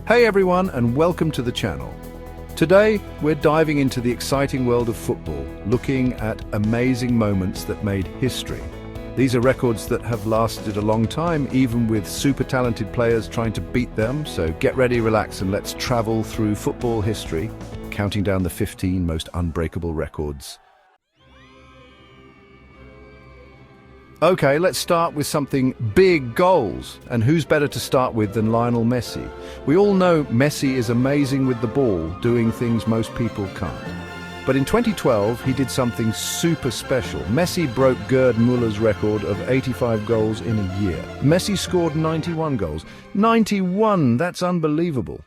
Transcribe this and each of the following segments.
Hey everyone, and welcome to the channel. Today, we're diving into the exciting world of football, looking at amazing moments that made history. These are records that have lasted a long time, even with super talented players trying to beat them. So get ready, relax, and let's travel through football history, counting down the 15 most unbreakable records. Okay, let's start with something big: goals. And who's better to start with than Lionel Messi? We all know Messi is amazing with the ball, doing things most people can't. But in 2012, he did something super special. Messi broke Gerd Müller's record of 85 goals in a year. Messi scored 91 goals. 91! That's unbelievable.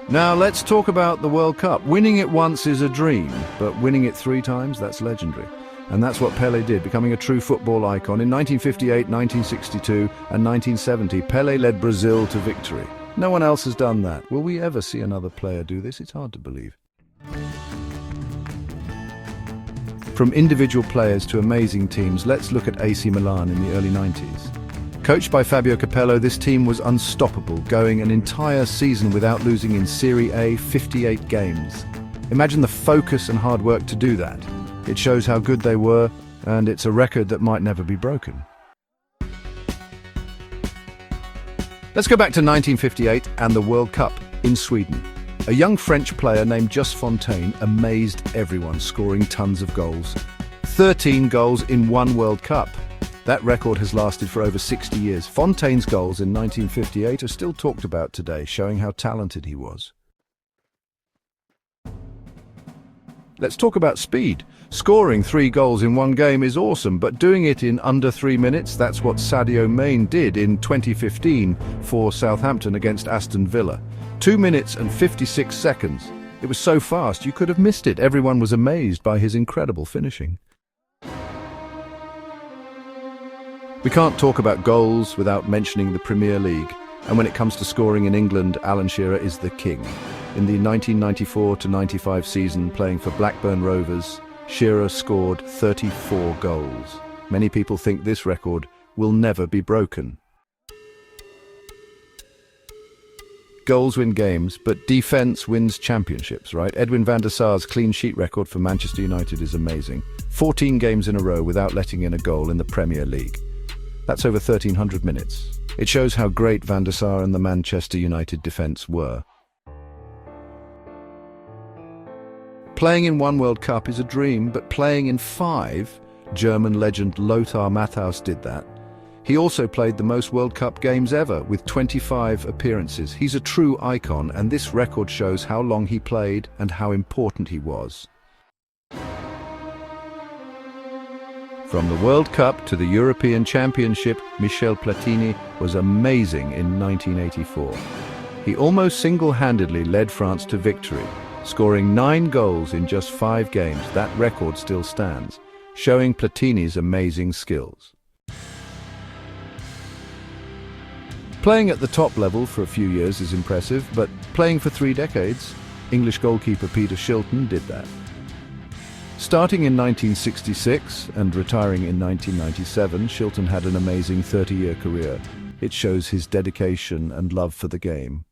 Now let's talk about the World Cup. Winning it once is a dream, but winning it 3 times, that's legendary. And that's what Pelé did, becoming a true football icon. In 1958, 1962 and 1970, Pelé led Brazil to victory. No one else has done that. Will we ever see another player do this? It's hard to believe. From individual players to amazing teams, let's look at AC Milan in the early 90s. Coached by Fabio Capello, this team was unstoppable, going an entire season without losing in Serie A, 58 games. Imagine the focus and hard work to do that. It shows how good they were, and it's a record that might never be broken. Let's go back to 1958 and the World Cup in Sweden. A young French player named Just Fontaine amazed everyone, scoring tons of goals. 13 goals in one World Cup. That record has lasted for over 60 years. Fontaine's goals in 1958 are still talked about today, showing how talented he was. Let's talk about speed. Scoring 3 goals in one game is awesome, but doing it in under 3 minutes, that's what Sadio Mane did in 2015 for Southampton against Aston Villa. 2 minutes and 56 seconds. It was so fast you could have missed it. Everyone was amazed by his incredible finishing. We can't talk about goals without mentioning the Premier League. And when it comes to scoring in England, Alan Shearer is the king. In the 1994-95 season, playing for Blackburn Rovers, Shearer scored 34 goals. Many people think this record will never be broken. Goals win games, but defense wins championships, right? Edwin van der Sar's clean sheet record for Manchester United is amazing. 14 games in a row without letting in a goal in the Premier League. That's over 1,300 minutes. It shows how great Van der Sar and the Manchester United defence were. Playing in one World Cup is a dream, but playing in 5, German legend Lothar Matthaus did that. He also played the most World Cup games ever, with 25 appearances. He's a true icon, and this record shows how long he played and how important he was. From the World Cup to the European Championship, Michel Platini was amazing in 1984. He almost single-handedly led France to victory, scoring 9 goals in just 5 games. That record still stands, showing Platini's amazing skills. Playing at the top level for a few years is impressive, but playing for 3 decades, English goalkeeper Peter Shilton did that. Starting in 1966 and retiring in 1997, Shilton had an amazing 30-year career. It shows his dedication and love for the game.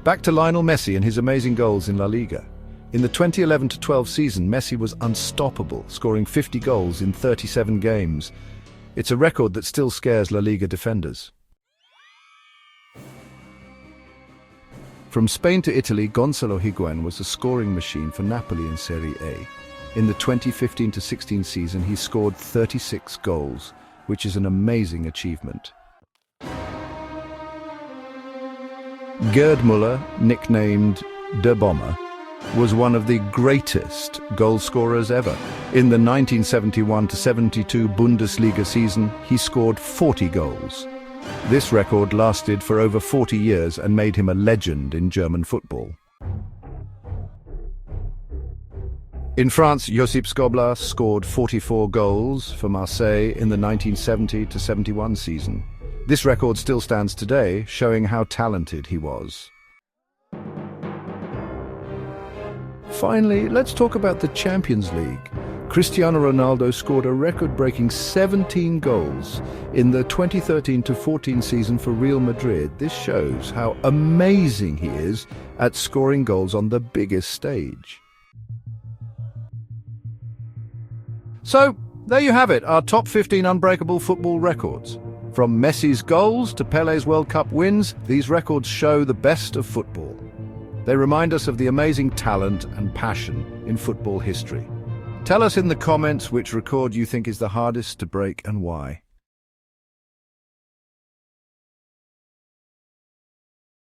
Back to Lionel Messi and his amazing goals in La Liga. In the 2011-12 season, Messi was unstoppable, scoring 50 goals in 37 games. It's a record that still scares La Liga defenders. From Spain to Italy, Gonzalo Higuain was a scoring machine for Napoli in Serie A. In the 2015-16 season, he scored 36 goals, which is an amazing achievement. Gerd Müller, nicknamed Der Bomber, was one of the greatest goal scorers ever. In the 1971-72 Bundesliga season, he scored 40 goals. This record lasted for over 40 years and made him a legend in German football. In France, Josip Skoblar scored 44 goals for Marseille in the 1970-71 season. This record still stands today, showing how talented he was. Finally, let's talk about the Champions League. Cristiano Ronaldo scored a record-breaking 17 goals in the 2013-14 season for Real Madrid. This shows how amazing he is at scoring goals on the biggest stage. So, there you have it, our top 15 unbreakable football records. From Messi's goals to Pelé's World Cup wins, these records show the best of football. They remind us of the amazing talent and passion in football history. Tell us in the comments which record you think is the hardest to break and why.